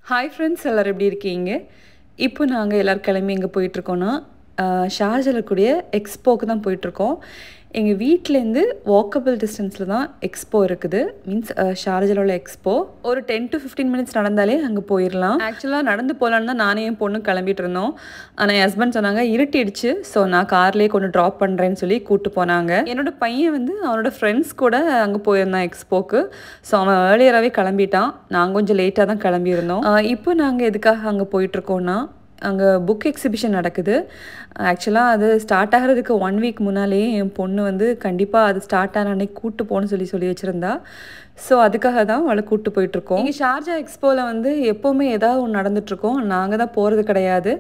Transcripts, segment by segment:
Hi friends, எல்லோரும் எப்படி இருக்கீங்க? இப்போ நாங்கள் எல்லோரும் கிளம்பி எங்கே போயிட்டுருக்கோன்னா, ஷார்ஜாவில் இருக்கக்கூடிய எக்ஸ்போக்கு தான் போயிட்டுருக்கோம். எங்கள் வீட்டிலேருந்து வாக்கபிள் டிஸ்டன்ஸில் தான் எக்ஸ்போ இருக்குது. மீன்ஸ் ஷார்ஜாவில் உள்ள எக்ஸ்போ. ஒரு 10 to 15 மினிட்ஸ் நடந்தாலே அங்கே போயிடலாம். ஆக்சுவலாக நடந்து போகலான்னு தான் நானே என் பொண்ணு கிளம்பிட்டு இருந்தோம். ஆனால் என் ஹஸ்பண்ட் சொன்னாங்க இருட்டிடுச்சு, ஸோ நான் கார்லேயே கொண்டு ட்ராப் பண்ணுறேன்னு சொல்லி கூப்பிட்டு போனாங்க. என்னோட பையன் வந்து அவனோட ஃப்ரெண்ட்ஸ் கூட அங்கே போயிருந்தான் எக்ஸ்போக்கு. ஸோ அவன் ஏர்லியராகவே கிளம்பிட்டான். நாங்கள் கொஞ்சம் லேட்டாக தான் கிளம்பியிருந்தோம். இப்போ நாங்கள் எதுக்காக அங்கே போயிட்டுருக்கோன்னா, அங்கே புக் எக்ஸிபிஷன் நடக்குது. ஆக்சுவலாக அது ஸ்டார்ட் ஆகிறதுக்கு 1 வீக் முன்னாலேயே என் பொண்ணு வந்து கண்டிப்பாக அது ஸ்டார்ட் ஆன அன்னைக்கு கூப்பிட்டு போகணும்னு சொல்லி வச்சுருந்தா. ஸோ அதுக்காக தான் அவளை கூப்பிட்டு போயிட்டுருக்கோம். இங்கே ஷார்ஜா எக்ஸ்போவில் வந்து எப்போவுமே ஏதாவது ஒன்று நடந்துகிட்ருக்கோம். நாங்கள் தான் போகிறது கிடையாது.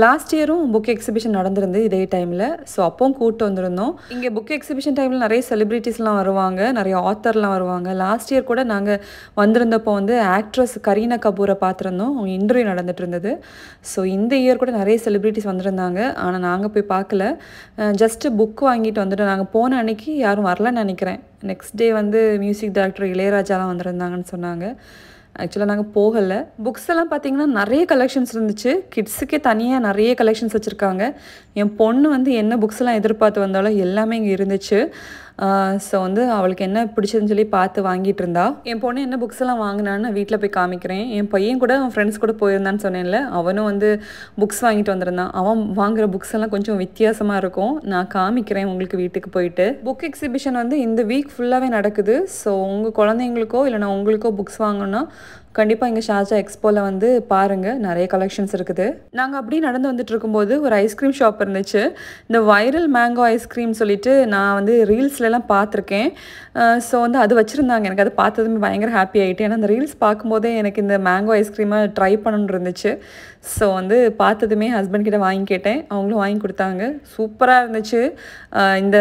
லாஸ்ட் இயரும் புக் எக்ஸிபிஷன் நடந்திருந்து இதே டைமில். ஸோ அப்போவும் கூப்பிட்டு வந்திருந்தோம். இங்கே புக் எக்ஸிபிஷன் டைமில் நிறைய செலிப்ரிட்டிஸ்லாம் வருவாங்க, நிறைய ஆத்தர்லாம் வருவாங்க. லாஸ்ட் இயர் கூட நாங்கள் வந்திருந்தப்போ வந்து ஆக்ட்ரஸ் கரீனா கபூரை பார்த்துருந்தோம். அவங்க இன்டர்வியூ நடந்துட்டு இருந்தது. ஸோ இந்த இயர் கூட நிறைய செலிப்ரிட்டிஸ் வந்திருந்தாங்க. ஆனால் நாங்கள் போய் பார்க்கல. ஜஸ்ட்டு புக் வாங்கிட்டு வந்துட்டு நாங்கள் போன அன்னைக்கு யாரும் வரலன்னு நினைக்கிறேன். நெக்ஸ்ட் டே வந்து மியூசிக் டைரக்டர் இளையராஜாலாம் வந்திருந்தாங்கன்னு சொன்னாங்க. ஆக்சுவலாக நாங்கள் போகலை. புக்ஸ் எல்லாம் பார்த்திங்கன்னா நிறைய கலெக்ஷன்ஸ் இருந்துச்சு. கிட்ஸுக்கே தனியாக நிறைய கலெக்ஷன்ஸ் வச்சுருக்காங்க. என் பொண்ணு வந்து என்ன புக்ஸ் எல்லாம் எதிர்பார்த்து வந்தாலும் எல்லாமே இங்கே இருந்துச்சு. ஸோ வந்து அவளுக்கு என்ன பிடிச்சதுன்னு சொல்லி பார்த்து வாங்கிட்டு இருந்தா. என் பொண்ணு என்ன புக்ஸ் எல்லாம் வாங்கினான்னு நான் வீட்டில் போய் காமிக்கிறேன். என் பையன் கூட அவன் ஃப்ரெண்ட்ஸ் கூட போயிருந்தான்னு சொன்னேன்ல, அவனும் வந்து புக்ஸ் வாங்கிட்டு வந்திருந்தான். அவன் வாங்குகிற புக்ஸ் எல்லாம் கொஞ்சம் வித்தியாசமாக இருக்கும். நான் காமிக்கிறேன் உங்களுக்கு வீட்டுக்கு போயிட்டு. புக் எக்ஸிபிஷன் வந்து இந்த வீக் ஃபுல்லாகவே நடக்குது. ஸோ உங்கள் குழந்தைங்களுக்கோ இல்லைனா உங்களுக்கோ புக்ஸ் வாங்கணுன்னா கண்டிப்பாக இங்கே ஷார்ஜா எக்ஸ்போவில் வந்து பாருங்கள், நிறைய கலெக்ஷன்ஸ் இருக்குது. நாங்கள் அப்படி நடந்து வந்துட்டு இருக்கும்போது ஒரு ஐஸ்கிரீம் ஷாப் இருந்துச்சு. இந்த வைரல் மேங்கோ ஐஸ்கிரீம் சொல்லிட்டு நான் வந்து ரீல்ஸ்லாம் பார்த்துருக்கேன். ஸோ வந்து அது வச்சுருந்தாங்க. எனக்கு அது பார்த்ததுமே பயங்கர ஹாப்பி ஆகிட்டு. ஏன்னா அந்த ரீல்ஸ் பார்க்கும்போதே எனக்கு இந்த மேங்கோ ஐஸ்கிரீமை ட்ரை பண்ணணுன்னு இருந்துச்சு. ஸோ வந்து பார்த்ததுமே ஹஸ்பண்ட் கிட்ட வாங்கி கேட்டேன். அவங்களும் வாங்கி கொடுத்தாங்க. சூப்பராக இருந்துச்சு இந்த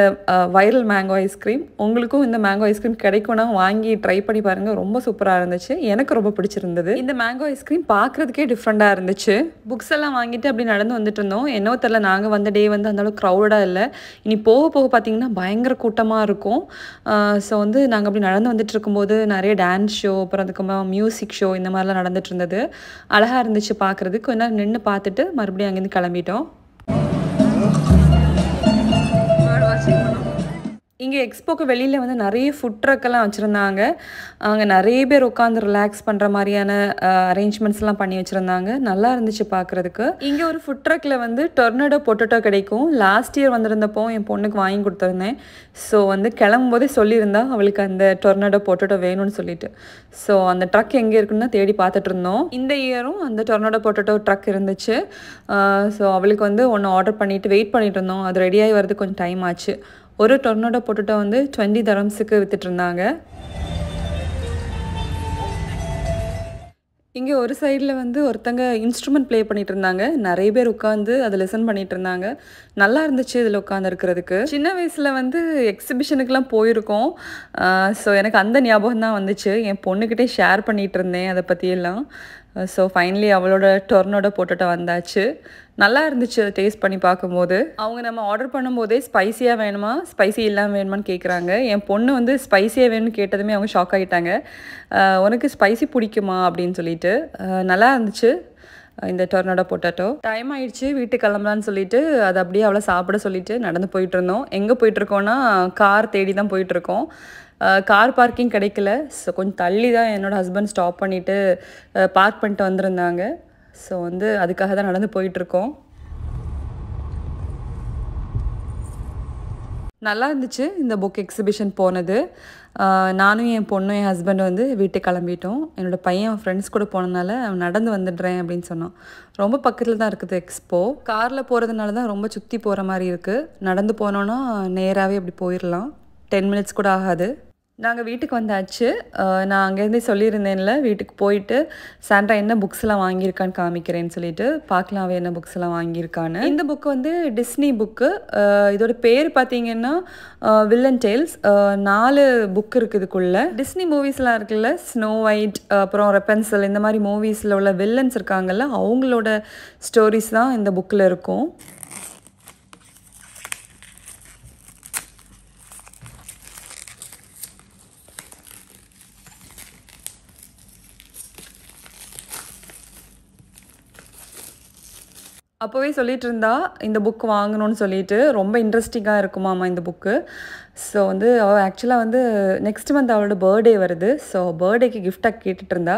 வைரல் மேங்கோ ஐஸ்கிரீம். உங்களுக்கும் இந்த மேங்கோ ஐஸ்கிரீம் கிடைக்கும்னா வாங்கி ட்ரை பண்ணி பாருங்கள். ரொம்ப சூப்பராக இருந்துச்சு. எனக்கு ரொம்ப பிடிச்சிருந்தது. இந்த மேங்கோ ஐஸ்கிரீம் பார்க்குறதுக்கே டிஃப்ரெண்ட்டாக இருந்துச்சு. புக்ஸ் எல்லாம் வாங்கிட்டு அப்படி நடந்து வந்துட்டு இருந்தோம். என்னவோ தெரியல, நாங்கள் வந்த டே வந்து அந்தளவுக்கு க்ரௌடாக இல்லை. இனி போக போக பார்த்திங்கன்னா பயங்கர கூட்டமாக இருக்கும். ஸோ வந்து நாங்கள் அப்படி நடந்து வந்துட்டு இருக்கும்போது நிறைய டான்ஸ் ஷோ, அப்புறம் அதுக்கப்புறம் மியூசிக் ஷோ இந்த மாதிரிலாம் நடந்துட்டு இருந்தது. அழகாக இருந்துச்சு பார்க்குறதுக்கு. கொஞ்ச நேரம் நின்று பார்த்துட்டு மறுபடியும் அங்கேருந்து கிளம்பிட்டோம். இங்கே எக்ஸ்போக்கு வெளியில் வந்து நிறைய ஃபுட் ட்ரக்கெல்லாம் வச்சுருந்தாங்க. அங்கே நிறைய பேர் உட்காந்து ரிலாக்ஸ் பண்ணுற மாதிரியான அரேஞ்ச்மெண்ட்ஸ்லாம் பண்ணி வச்சுருந்தாங்க. நல்லா இருந்துச்சு பார்க்குறதுக்கு. இங்கே ஒரு ஃபுட் ட்ரக்கில் வந்து டொர்னடோ பொட்டேட்டோ கிடைக்கும். லாஸ்ட் இயர் வந்திருந்தப்போ என் பொண்ணுக்கு வாங்கி கொடுத்துருந்தேன். ஸோ வந்து கிளம்பும்போதே சொல்லியிருந்தா அவளுக்கு அந்த டொர்னடோ பொட்டேட்டோ வேணும்னு சொல்லிட்டு. ஸோ அந்த ட்ரக் எங்கே இருக்குன்னு தேடி பார்த்துட்டு இருந்தோம். இந்த இயரும் அந்த டொர்னடோ பொட்டேட்டோ ட்ரக் இருந்துச்சு. ஸோ அவளுக்கு வந்து ஒன்று ஆர்டர் பண்ணிவிட்டு வெயிட் பண்ணிட்டு இருந்தோம். அது ரெடியாகி வரதுக்கு கொஞ்சம் டைம் ஆச்சு. ஒரு டொர்னடோ பொட்டேட்டோ வந்து 20 dirhamsக்கு வித்துட்டு இருந்தாங்க. இங்கே ஒரு சைடில் வந்து ஒருத்தங்க இன்ஸ்ட்ருமெண்ட் ப்ளே பண்ணிட்டு இருந்தாங்க. நிறைய பேர் உட்காந்து அதை லெசன் பண்ணிட்டு இருந்தாங்க. நல்லா இருந்துச்சு இதில் உட்காந்து இருக்கிறதுக்கு. சின்ன வயசில் வந்து எக்ஸிபிஷனுக்கெலாம் போயிருக்கோம். ஸோ எனக்கு அந்த ஞாபகம் தான் வந்துச்சு. என் பொண்ணுக்கிட்டே ஷேர் பண்ணிகிட்டு இருந்தேன் அதை பற்றியெல்லாம். ஸோ ஃபைனலி அவளோட டொர்னடோ பொட்டேட்டோ வந்தாச்சு. நல்லா இருந்துச்சு டேஸ்ட் பண்ணி பார்க்கும்போது. அவங்க நம்ம ஆர்டர் பண்ணும்போதே ஸ்பைசியாக வேணுமா, ஸ்பைசி இல்லாமல் வேணுமான்னு கேட்குறாங்க. என் பொண்ணு வந்து ஸ்பைசியாக வேணும்னு கேட்டதுமே அவங்க ஷாக் ஆகிட்டாங்க. உனக்கு ஸ்பைசி பிடிக்குமா அப்படின்னு சொல்லிட்டு. நல்லா இருந்துச்சு இந்த டொர்னடோ பொட்டேட்டோ. டைம் ஆயிடுச்சு, வீட்டுக்கு கிளம்பலான்னு சொல்லிட்டு அதை அப்படியே அவளை சாப்பிட சொல்லிட்டு நடந்து போயிட்டுருந்தோம். எங்கே போயிட்டுருக்கோன்னா கார் தேடி தான் போயிட்டுருக்கோம். கார் பார்க்கிங் கிடைக்கல. ஸோ கொஞ்சம் தள்ளி தான் என்னோடய ஹஸ்பண்ட் ஸ்டாப் பண்ணிவிட்டு பார்க் பண்ணிட்டு வந்திருந்தாங்க. ஸோ வந்து அதுக்காக தான் நடந்து போயிட்டுருக்கோம். நல்லா இருந்துச்சு இந்த புக் எக்ஸிபிஷன் போனது. நானும் என் பொண்ணும் என் ஹஸ்பண்ட் வந்து வீட்டுக்கு கிளம்பிட்டோம். என்னோடய பையன் ஃப்ரெண்ட்ஸ் கூட போனதுனால அவன் நடந்து வந்துடுறேன் அப்படின்னு சொன்னான். ரொம்ப பக்கத்தில் தான் இருக்குது எக்ஸ்போ. காரில் போகிறதுனால தான் ரொம்ப சுற்றி போகிற மாதிரி இருக்குது. நடந்து போனோன்னா நேராகவே அப்படி போயிடலாம். 10 மினிட்ஸ் கூட ஆகாது. நாங்கள் வீட்டுக்கு வந்தாச்சு. நான் அங்கேருந்தே சொல்லியிருந்தேன்ல, வீட்டுக்கு போயிட்டு சாண்ட்ரா என்ன புக்ஸ்லாம் வாங்கியிருக்கான்னு காமிக்கிறேன்னு சொல்லிட்டு பார்க்கலாம் அவள் என்ன புக்ஸ்லாம் வாங்கியிருக்கான்னு. இந்த புக்கு வந்து டிஸ்னி புக்கு. இதோட பேர் பார்த்தீங்கன்னா வில்லன் டேல்ஸ். 4 புக் இருக்குது இதுக்குள்ளே. டிஸ்னி மூவிஸ்லாம் இருக்குல்ல, ஸ்னோ ஒயிட், அப்புறம் ரெப்பன்சல், இந்த மாதிரி மூவிஸில் உள்ள வில்லன்ஸ் இருக்காங்கல்ல, அவங்களோட ஸ்டோரிஸ் தான் இந்த புக்கில் இருக்கும். அப்போவே சொல்லிட்டு இருந்தா இந்த புக் வாங்கணும்னு சொல்லிட்டு. ரொம்ப இன்ட்ரெஸ்டிங்காக இருக்குமாமா இந்த புக்கு. ஸோ வந்து அவள் ஆக்சுவலாக வந்து நெக்ஸ்ட் மந்த் அவளோட பர்த்டே வருது. ஸோ பர்த்டேக்கு கிஃப்டாக கேட்டுட்டு இருந்தா.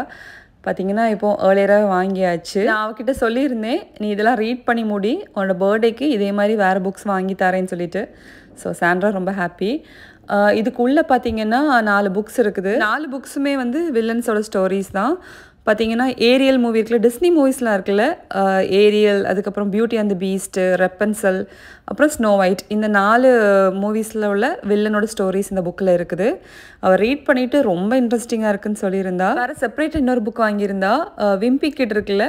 பார்த்தீங்கன்னா இப்போது ஏர்லியராக வாங்கியாச்சு. நான் அவகிட்ட சொல்லியிருந்தேன், நீ இதெல்லாம் ரீட் பண்ணி முடி, உன்னோட பர்த்டேக்கு இதே மாதிரி வேறு புக்ஸ் வாங்கி தரேன்னு சொல்லிட்டு. ஸோ சாண்ட்ரா ரொம்ப ஹாப்பி. இதுக்குள்ளே பார்த்தீங்கன்னா 4 புக்ஸ் இருக்குது. 4 புக்ஸுமே வந்து வில்லன்ஸோட ஸ்டோரிஸ் தான். பார்த்தீங்கன்னா ஏரியல் மூவி இருக்குல்ல, டிஸ்னி மூவிஸ்லாம் இருக்குல்ல, ஏரியல், அதுக்கப்புறம் பியூட்டி அண்ட் தி பீஸ்ட்டு, ரெப்பன்சல், அப்புறம் ஸ்னோ ஒயிட், இந்த 4 மூவிஸில் உள்ள வில்லனோட ஸ்டோரிஸ் இந்த புக்கில் இருக்குது. அவள் ரீட் பண்ணிவிட்டு ரொம்ப இன்ட்ரெஸ்டிங்காக இருக்குன்னு சொல்லியிருந்தா. வேறு செப்பரேட் இன்னொரு புக் வாங்கியிருந்தா. விம்பி கிட் இருக்குல்ல,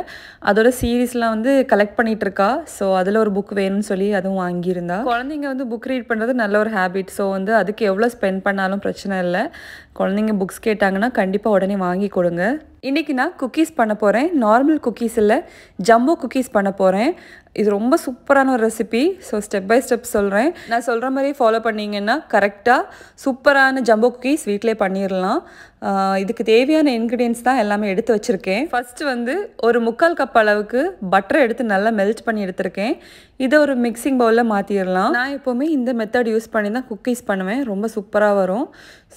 அதோட சீரீஸ்லாம் வந்து கலெக்ட் பண்ணிகிட்டு இருக்கா. ஸோ அதில் ஒரு புக் வேணும்னு சொல்லி அதுவும் வாங்கியிருந்தா. குழந்தைங்க வந்து புக் ரீட் பண்ணுறது நல்ல ஒரு ஹேபிட். ஸோ வந்து அதுக்கு எவ்வளோ ஸ்பெண்ட் பண்ணாலும் பிரச்சனை இல்லை. குழந்தைங்க புக்ஸ் கேட்டாங்கன்னா கண்டிப்பாக உடனே வாங்கி கொடுங்க. இன்றைக்கி நான் குக்கீஸ் பண்ண போகிறேன். நார்மல் குக்கீஸ் இல்லை, ஜம்போ குக்கீஸ் பண்ண போகிறேன். இது ரொம்ப சூப்பரான ஒரு recipe. So step by step சொல்கிறேன். நான் சொல்கிற மாதிரி ஃபாலோ பண்ணிங்கன்னா கரெக்டாக சூப்பரான ஜம்போ குக்கீஸ் வீட்டிலே பண்ணிடலாம். இதுக்கு தேவையான இன்க்ரீடியன்ஸ் தான் எல்லாமே எடுத்து வச்சுருக்கேன். ஃபஸ்ட்டு வந்து ஒரு 3/4 கப் அளவுக்கு பட்டரை எடுத்து நல்லா மெல்ட் பண்ணி எடுத்திருக்கேன். இதை ஒரு மிக்சிங் பவுலில் மாற்றிடலாம். நான் எப்போவுமே இந்த மெத்தட் யூஸ் பண்ணி தான் குக்கீஸ் பண்ணுவேன். ரொம்ப சூப்பராக வரும்.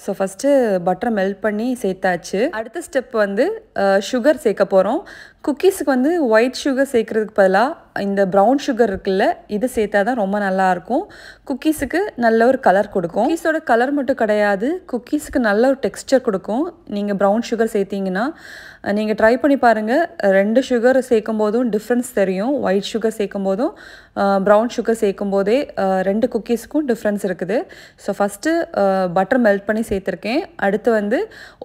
ஸோ ஃபஸ்ட்டு பட்டரை மெல்ட் பண்ணி சேர்த்தாச்சு. அடுத்த ஸ்டெப் வந்து சுகர் சேர்க்க போகிறோம். குக்கீஸுக்கு வந்து ஒயிட் சுகர் சேர்க்குறதுக்கு பதிலாக இந்த ப்ரௌன் சுகர் இருக்குல்ல, இது சேர்த்தா தான் ரொம்ப நல்லாயிருக்கும். குக்கீஸுக்கு நல்ல ஒரு கலர் கொடுக்கும். குக்கீஸோட கலர் மட்டும் கிடையாது, குக்கீஸுக்கு நல்ல ஒரு டெக்ஸ்டர் கொடுக்கும். நீங்கள் ப்ரௌன் சுகர் சேர்த்திங்கன்னா நீங்கள் ட்ரை பண்ணி பாருங்கள். 2 சுகர் சேர்க்கும் போதும் டிஃப்ரென்ஸ் தெரியும். ஒயிட் சுகர் சேர்க்கும் போதும் ப்ரௌன் சுகர் சேர்க்கும் போதே 2 குக்கீஸுக்கும் டிஃப்ரென்ஸ் இருக்குது. ஸோ ஃபஸ்ட்டு பட்டர் மெல்ட் பண்ணி சேர்த்துருக்கேன். அடுத்து வந்து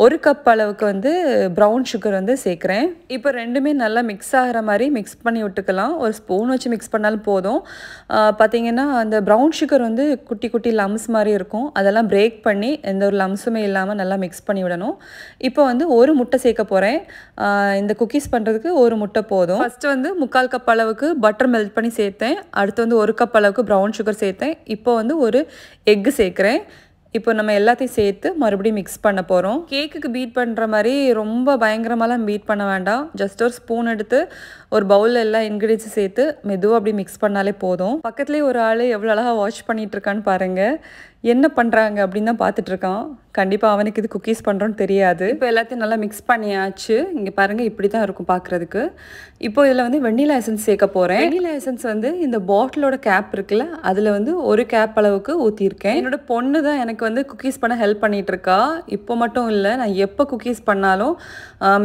1 கப் அளவுக்கு வந்து ப்ரௌன் சுகர் வந்து சேர்க்குறேன். இப்போ ரெண்டுமே நல்லா மிக்ஸ் ஆகிற மாதிரி மிக்ஸ் பண்ணி விட்டுக்கலாம். ஒரு ஸ்பூன் வச்சு மிக்ஸ் பண்ணாலும் போதும். பார்த்திங்கன்னா அந்த ப்ரௌன் சுகர் வந்து குட்டி குட்டி லம்ஸ் மாதிரி இருக்கும். அதெல்லாம் பிரேக் பண்ணி எந்த ஒரு லம்ஸுமே இல்லாமல் நல்லா மிக்ஸ் பண்ணி விடணும். இப்போ வந்து 1 முட்டை சேர்க்க போகிறேன். இந்த குக்கீஸ் பண்ணுறதுக்கு 1 முட்டை போதும். ஃபஸ்ட்டு வந்து 3/4 கப் அளவுக்கு பட்டர் மெல்ட் பண்ணி சேர்த்தேன். அடுத்து வந்து 1 கப் அளவுக்கு ப்ரௌன் சுகர் சேர்த்தேன். இப்போ வந்து ஒரு எக்கு சேர்க்குறேன். இப்போ நம்ம எல்லாத்தையும் சேர்த்து மறுபடியும் மிக்ஸ் பண்ண போகிறோம். கேக்குக்கு பீட் பண்ணுற மாதிரி ரொம்ப பயங்கரமாலாம் பீட் பண்ண வேண்டாம். ஜஸ்ட் ஒரு ஸ்பூன் எடுத்து ஒரு பவுலில் எல்லா இன்க்ரீடியன்ஸும் சேர்த்து மெதுவாக அப்படி மிக்ஸ் பண்ணாலே போதும். பக்கத்துலேயே ஒரு ஆள் எவ்வளோ அழகாக வாட்ச் பண்ணிகிட்ருக்கான்னு பாருங்கள். என்ன பண்ணுறாங்க அப்படின்னு தான் பார்த்துட்ருக்கான். கண்டிப்பாக அவனுக்கு இது குக்கீஸ் பண்ணுறோன்னு தெரியாது. இப்போ எல்லாத்தையும் நல்லா மிக்ஸ் பண்ணியாச்சு. இங்கே பாருங்கள், இப்படி தான் இருக்கும் பார்க்குறதுக்கு. இப்போ இதில் வந்து வெண்ணிலா எசன்ஸ் சேர்க்க போகிறேன். வெண்ணிலா எசன்ஸ் வந்து இந்த பாட்டிலோட கேப் இருக்குல்ல, அதில் வந்து 1 கேப் அளவுக்கு ஊற்றிருக்கேன். என்னோட பொண்ணு தான் எனக்கு வந்து குக்கீஸ் பண்ண ஹெல்ப் பண்ணிகிட்ருக்கா. இப்போ மட்டும் இல்லை, நான் எப்போ குக்கீஸ் பண்ணாலும்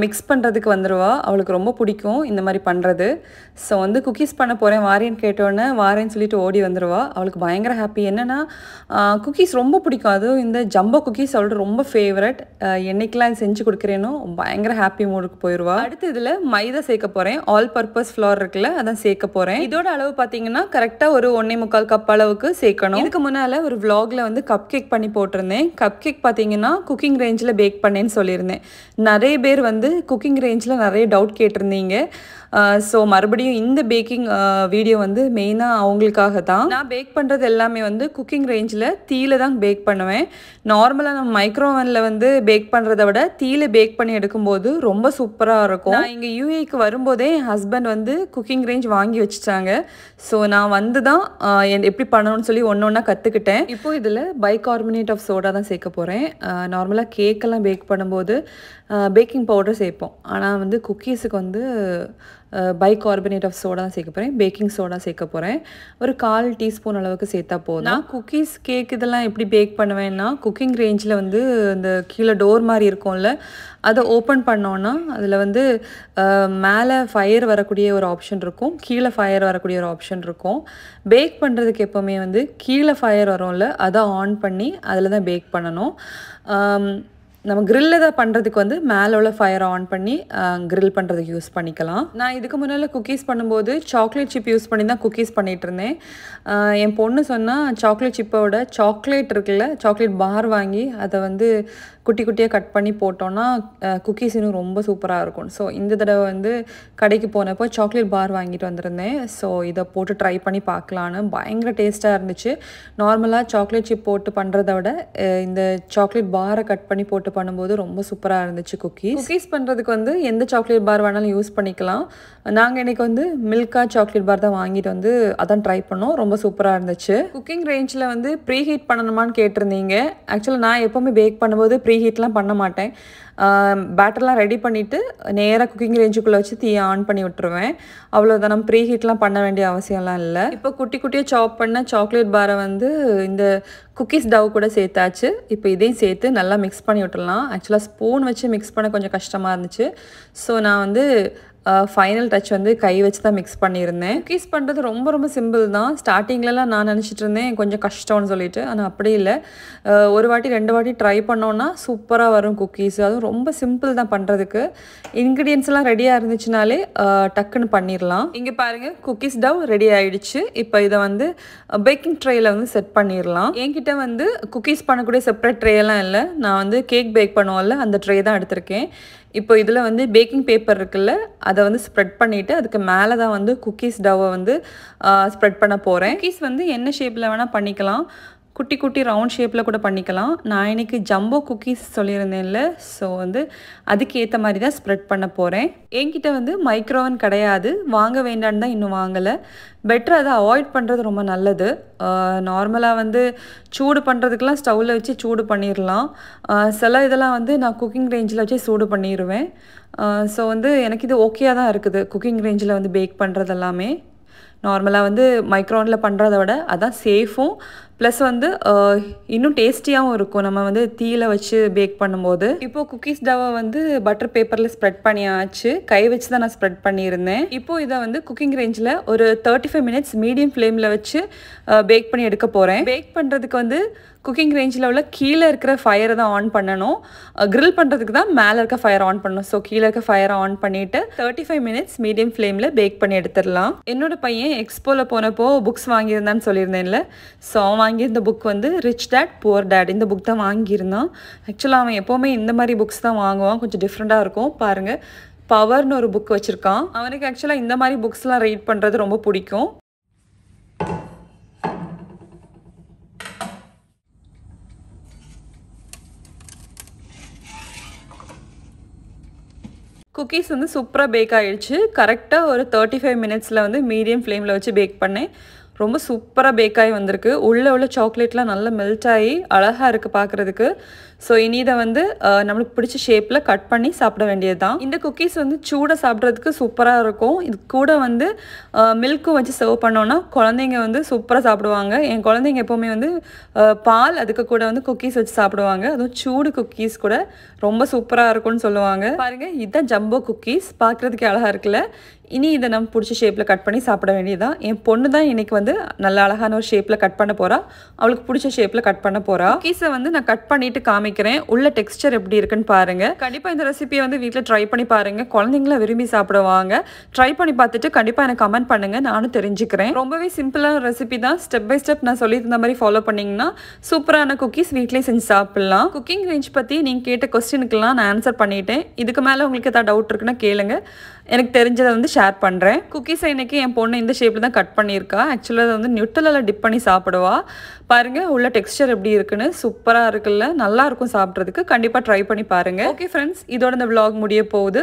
மிக்ஸ் பண்ணுறதுக்கு வந்துடுவா. அவளுக்கு ரொம்ப பிடிக்கும் இந்த மாதிரி பண்ணுறது. ஸோ வந்து குக்கீஸ் பண்ண போகிறேன் வாரேன்னு கேட்டோன்னே வாரேன்னு சொல்லிட்டு ஓடி வந்துடுவா. அவளுக்கு பயங்கர ஹாப்பி. என்னென்னா குக்கீஸ் ரொம்ப பிடிக்கும். அதுவும் இந்த ஜம்போ குக்கீஸ் அவளோட ரொம்ப ஃபேவரட். என்னைக்கெல்லாம் செஞ்சு கொடுக்குறேனோ பயங்கர ஹாப்பி மூடுக்கு போயிடுவா. அடுத்து இதில் மைதா சேர்க்க போகிறேன். ஆல் பர்பஸ் ஃப்ளோர் இருக்குல்ல, அதான் சேர்க்க போகிறேன். இதோட அளவு பார்த்தீங்கன்னா கரெக்டாக ஒரு 1.25 கப் அளவுக்கு சேர்க்கணும். இதுக்கு முன்னால் ஒரு vlogல வந்து கப் கேக் பண்ணி போட்டிருந்தேன். கப் கேக் பார்த்தீங்கன்னா குக்கிங் ரேஞ்சில் பேக் பண்ணேன்னு சொல்லியிருந்தேன். நிறைய பேர் வந்து குக்கிங் ரேஞ்சில் நிறைய டவுட் கேட்டிருந்தீங்க. ஸோ மறுபடியும் இந்த பேக்கிங் வீடியோ வந்து மெயினாக அவங்களுக்காக தான். நான் பேக் பண்ணுறது எல்லாமே வந்து குக்கிங் ரேஞ்சில் தீயில தான் பேக் பண்ணுவேன். நார்மலாக நம்ம மைக்ரோவனில் வந்து பேக் பண்ணுறத விட தீயில பேக் பண்ணி எடுக்கும்போது ரொம்ப சூப்பராக இருக்கும். நான் இங்கே யூஏக்கு வரும்போதே என் ஹஸ்பண்ட் வந்து குக்கிங் ரேஞ்ச் வாங்கி வச்சுட்டாங்க. ஸோ நான் வந்து தான் எப்படி பண்ணணும்னு சொல்லி ஒன்று ஒன்றா கற்றுக்கிட்டேன். இப்போ இதில் பைகார்பனேட் ஆஃப் சோடா தான் சேர்க்க போகிறேன். நார்மலாக கேக்கெல்லாம் பேக் பண்ணும்போது பேக்கிங் பவுடர் சேர்ப்போம். ஆனால் வந்து குக்கீஸுக்கு வந்து பைகார்பனேட் ஆஃப் சோடா தான் சேர்க்க போகிறேன். பேக்கிங் சோடா சேர்க்க போகிறேன். ஒரு 1/4 டீஸ்பூன் அளவுக்கு சேர்த்தா போதும். நான் குக்கீஸ் கேக் இதெல்லாம் எப்படி பேக் பண்ணுவேன்னா, குக்கிங் ரேஞ்சில் வந்து இந்த கீழே டோர் மாதிரி இருக்கும்ல, அதை ஓப்பன் பண்ணோன்னா அதில் வந்து மேலே ஃபயர் வரக்கூடிய ஒரு ஆப்ஷன் இருக்கும், கீழே ஃபயர் வரக்கூடிய ஒரு ஆப்ஷன் இருக்கும். பேக் பண்ணுறதுக்கு எப்போவுமே வந்து கீழே ஃபயர் வரும்ல, அதை ஆன் பண்ணி அதில் தான் பேக் பண்ணணும். நம்ம கிரில் தான் பண்ணுறதுக்கு வந்து மேலே உள்ள ஃபயரை ஆன் பண்ணி கிரில் பண்ணுறதுக்கு யூஸ் பண்ணிக்கலாம். நான் இதுக்கு முன்னால் குக்கீஸ் பண்ணும்போது சாக்லேட் சிப் யூஸ் பண்ணி தான் குக்கீஸ் பண்ணிகிட்டு இருந்தேன். என் பொண்ணு சொன்னால் சாக்லேட் சிப்போட சாக்லேட் இருக்குல்ல, சாக்லேட் பார் வாங்கி அதை வந்து குட்டி குட்டியாக கட் பண்ணி போட்டோன்னா குக்கீஸ் இன்னும் ரொம்ப சூப்பராக இருக்கும். ஸோ இந்த தடவை வந்து கடைக்கு போனப்போ சாக்லேட் பார் வாங்கிட்டு வந்திருந்தேன். ஸோ இதை போட்டு ட்ரை பண்ணி பார்க்கலான்னு பயங்கர டேஸ்ட்டாக இருந்துச்சு. நார்மலாக சாக்லேட் சிப் போட்டு பண்ணுறத விட இந்த சாக்லேட் பாரை கட் பண்ணி போட்டு பண்ணும்போது ரொம்ப சூப்பராக இருந்துச்சு. குக்கீஸ் பண்ணுறதுக்கு வந்து எந்த சாக்லேட் பார் வேணாலும் யூஸ் பண்ணிக்கலாம். நாங்கள் இன்றைக்கி வந்து மில்கா சாக்லேட் பார் தான் வாங்கிட்டு வந்து அதான் ட்ரை பண்ணோம். ரொம்ப சூப்பராக இருந்துச்சு. குக்கிங் ரேஞ்சில் வந்து ப்ரீ ஹீட் பண்ணணுமான்னு கேட்டிருந்தீங்க. ஆக்சுவலாக நான் எப்போவுமே பேக் பண்ணும்போது ப்ரீ ஹீட்லாம் பண்ண மாட்டேன். பேட்டர்லாம் ரெடி பண்ணிவிட்டு நேராக குக்கிங் ரேஞ்சுக்குள்ளே வச்சு தீயை ஆன் பண்ணி விட்டுருவேன். அவ்வளோதான், நம்ம ப்ரீ ஹீட்லாம் பண்ண வேண்டிய அவசியம்லாம் இல்லை. இப்போ குட்டி குட்டியாக சாப் பண்ண சாக்லேட் பாரை வந்து இந்த குக்கீஸ் டவ் கூட சேர்த்தாச்சு. இப்போ இதையும் சேர்த்து நல்லா மிக்ஸ் பண்ணி விட்டுடலாம். ஆக்சுவலாக ஸ்பூன் வச்சு மிக்ஸ் பண்ண கொஞ்சம் கஷ்டமாக இருந்துச்சு. ஸோ நான் வந்து ஃபைனல் டச் வந்து கை வச்சு தான் மிக்ஸ் பண்ணியிருந்தேன். குக்கீஸ் பண்ணுறது ரொம்ப ரொம்ப சிம்பிள் தான். ஸ்டார்டிங்லலாம் நான் நினச்சிட்டு இருந்தேன் கொஞ்சம் கஷ்டம்னு சொல்லிட்டு. ஆனால் அப்படி இல்லை. ஒரு வாட்டி 2 வாட்டி ட்ரை பண்ணோன்னா சூப்பராக வரும் குக்கீஸ். அதுவும் ரொம்ப சிம்பிள் தான் பண்ணுறதுக்கு. இன்க்ரீடியன்ஸ்லாம் ரெடியாக இருந்துச்சுனாலே டக்குன்னு பண்ணிடலாம். இங்கே பாருங்கள், குக்கீஸ் டவ் ரெடி ஆகிடுச்சு. இப்போ இதை வந்து பேக்கிங் ட்ரேயில் வந்து செட் பண்ணிடலாம். என்கிட்ட வந்து குக்கீஸ் பண்ணக்கூடிய செப்பரேட் ட்ரேயெல்லாம் இல்லை. நான் வந்து கேக் பேக் பண்ணுவோம்ல, அந்த ட்ரே தான் எடுத்திருக்கேன். இப்போ இதில் வந்து பேக்கிங் பேப்பர் இருக்குல்ல, அதை வந்து ஸ்ப்ரெட் பண்ணிவிட்டு அதுக்கு மேலே தான் வந்து குக்கீஸ் டவ்வை வந்து ஸ்ப்ரெட் பண்ண போகிறேன். குக்கீஸ் வந்து என்ன ஷேப்பில் வேணால் பண்ணிக்கலாம். குட்டி குட்டி ரவுண்ட் ஷேப்பில் கூட பண்ணிக்கலாம். நான் இன்றைக்கி ஜம்போ குக்கீஸ் சொல்லியிருந்தேன்ல, ஸோ வந்து அதுக்கு ஏற்ற மாதிரி தான் ஸ்ப்ரெட் பண்ண போகிறேன். என்கிட்ட வந்து மைக்ரோவன் கிடையாது, வாங்க வேண்டான்னு தான் இன்னும் வாங்கலை. பெட்டர் அதை அவாய்ட் பண்ணுறது ரொம்ப நல்லது. நார்மலாக வந்து சூடு பண்ணுறதுக்கெலாம் ஸ்டவ்வில் வச்சு சூடு பண்ணிடலாம். சில இதெல்லாம் வந்து நான் குக்கிங் ரேஞ்சில் வச்சு சூடு பண்ணிடுவேன். ஸோ வந்து எனக்கு இது ஓகேயாக தான் இருக்குது. குக்கிங் ரேஞ்சில் வந்து பேக் பண்ணுறது எல்லாமே நார்மலாக வந்து மைக்ரோவனில் பண்ணுறத விட அதான் சேஃபும், ப்ளஸ் வந்து இன்னும் டேஸ்டியாகவும் இருக்கும் நம்ம வந்து தீயில் வச்சு பேக் பண்ணும்போது. இப்போது குக்கீஸ் டவை வந்து பட்டர் பேப்பரில் ஸ்ப்ரெட் பண்ணியாச்சு. கை வச்சு தான் நான் ஸ்ப்ரெட் பண்ணியிருந்தேன். இப்போது இதை வந்து குக்கிங் ரேஞ்சில் ஒரு 35 மினிட்ஸ் மீடியம் ஃப்ளேமில் வச்சு பேக் பண்ணி எடுக்க போகிறேன். பேக் பண்ணுறதுக்கு வந்து குக்கிங் ரேஞ்சில் உள்ள கீழே இருக்கிற ஃபயரை தான் ஆன் பண்ணணும். க்ரில் பண்ணுறதுக்கு தான் மேலே இருக்க ஃபயர் ஆன் பண்ணணும். ஸோ கீழே இருக்க ஃபயரை ஆன் பண்ணிவிட்டு 35 மினிட்ஸ் மீடியம் ஃப்ளேமில் பேக் பண்ணி எடுத்துடலாம். என்னோடய பையன் எக்ஸ்போவில் போனப்போ புக்ஸ் வாங்கியிருந்தான்னு சொல்லியிருந்தேன்ல, ஸோ அவன் வாங்கியிருந்த புக் வந்து ரிச் டேட் புவர் டேட், இந்த புக் தான் வாங்கியிருந்தான். ஆக்சுவலாக அவன் எப்போவுமே இந்த மாதிரி புக்ஸ் தான் வாங்குவான். கொஞ்சம் டிஃப்ரெண்ட்டாக இருக்கும். பாருங்கள், பவர்னு ஒரு புக் வச்சுருக்கான். அவனுக்கு ஆக்சுவலாக இந்த மாதிரி புக்ஸ்லாம் ரீட் பண்ணுறது ரொம்ப பிடிக்கும். குக்கீஸ் வந்து சூப்பராக பேக் ஆகிடுச்சு. கரெக்டாக ஒரு 35 மினிட்ஸில் வந்து மீடியம் ஃப்ளேமில் வச்சு பேக் பண்ணேன். ரொம்ப சூப்பராக பேக் ஆகி வந்திருக்கு. உள்ளே உள்ள சாக்லேட்லாம் நல்லா மெல்ட் ஆகி அழகாக இருக்குது பார்க்குறதுக்கு. ஸோ இனி இதை வந்து நம்மளுக்கு பிடிச்ச ஷேப்பில் கட் பண்ணி சாப்பிட வேண்டியது தான். இந்த குக்கீஸ் வந்து சூடாக சாப்பிட்றதுக்கு சூப்பராக இருக்கும். இது கூட வந்து மில்க்கும் வச்சு சர்வ் பண்ணோன்னா குழந்தைங்க வந்து சூப்பராக சாப்பிடுவாங்க. என் குழந்தைங்க எப்போவுமே வந்து பால் அதுக்கு கூட வந்து குக்கீஸ் வச்சு சாப்பிடுவாங்க. அதுவும் சூடு குக்கீஸ் கூட ரொம்ப சூப்பராக இருக்கும்னு சொல்லுவாங்க. பாருங்கள், இதுதான் ஜம்போ குக்கீஸ். பார்க்குறதுக்கு அழகாக இருக்குல்ல. இனி இதை நம்ம பிடிச்ச ஷேப்பில் கட் பண்ணி சாப்பிட வேண்டியதான். என் பொண்ணு தான் இன்றைக்கி வந்து நல்ல அழகான ஒரு ஷேப்பில் கட் பண்ண போகிறா. அவளுக்கு பிடிச்ச ஷேப்பில் கட் பண்ண போகிறா. குக்கீஸை வந்து நான் கட் பண்ணிவிட்டு காமிக்கிறேன். உள்ள டெக்ஸ்டர் எப்படி இருக்குன்னு பாருங்கள். கண்டிப்பாக இந்த ரெசிபியை வந்து வீட்டில் ட்ரை பண்ணி பாருங்கள். குழந்தைங்கள விரும்பி சாப்பிடுவாங்க. ட்ரை பண்ணி பார்த்துட்டு கண்டிப்பாக எனக்கு கமெண்ட் பண்ணுங்கள், நானும் தெரிஞ்சுக்கிறேன். ரொம்பவே சிம்பிளான ரெசிபி தான். ஸ்டெப் பை ஸ்டெப் நான் சொல்லியிருந்த மாதிரி ஃபாலோ பண்ணிங்கன்னா சூப்பரான குக்கீஸ் வீட்லேயே செஞ்சு சாப்பிட்லாம். குக்கிங் ரேஞ்ச் பற்றி நீங்கள் கேட்ட கொஸ்டினுக்கெல்லாம் நான் ஆன்சர் பண்ணிட்டேன். இதுக்கு மேலே உங்களுக்கு ஏதாவது டவுட் இருக்குன்னா கேளுங்க, எனக்கு தெரிஞ்சதை வந்து ஷேர் பண்ணுறேன். குக்கீஸை இன்றைக்கி என் பொண்ணு இந்த ஷேப்பில் தான் கட் பண்ணியிருக்கா. ஆக்சுவலாக அதை வந்து நியூட்டலில் டிப் பண்ணி சாப்பிடுவா. பாருங்கள் உள்ள டெக்ஸ்டர் எப்படி இருக்குன்னு. சூப்பராக இருக்குல்ல, நல்லாயிருக்கும் சாப்பிட்றதுக்கு. கண்டிப்பாக ட்ரை பண்ணி பாருங்கள். ஓகே ஃப்ரெண்ட்ஸ், இதோட இந்த விலாக் முடிய போகுது.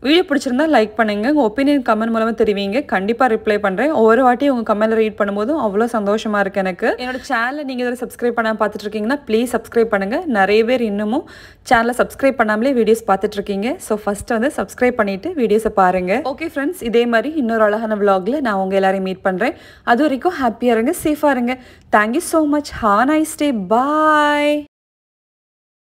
வீடியோ பிடிச்சிருந்தா லைக் பண்ணுங்கள். உங்கள் ஒப்பீனியன் கமெண்ட் மூலமாக தெரிவிங்க. கண்டிப்பாக ரிப்ளை பண்ணுறேன். ஒவ்வொரு வாட்டி உங்கள் கமெண்ட்டில் ரீட் பண்ணும்போதும் அவ்வளோ சந்தோஷமாக இருக்குது எனக்கு. என்னோட சேனலை நீங்கள் இதில் சப்ஸ்கிரைப் பண்ணாமல் பார்த்துட்ருக்கீங்கன்னா ப்ளீஸ் சப்ஸ்கிரைப் பண்ணுங்கள். நிறைய பேர் இன்னமும் சேனலை சப்ஸ்கிரைப் பண்ணாமலே வீடியோஸ் பார்த்துட்ருக்கீங்க. ஸோ ஃபஸ்ட்டு வந்து சப்ஸ்கிரைப் பண்ணிவிட்டு வீடியோஸை பாருங்கள். ஓகே ஃப்ரெண்ட்ஸ், இதே மாதிரி இன்னொரு அழகான விலாகில் நான் உங்கள் எல்லாரையும் மீட் பண்ணுறேன். அது வரைக்கும் ஹாப்பியாக இருங்க, சேஃபாக இருங்க. Thank you so much. Have a nice day. Bye.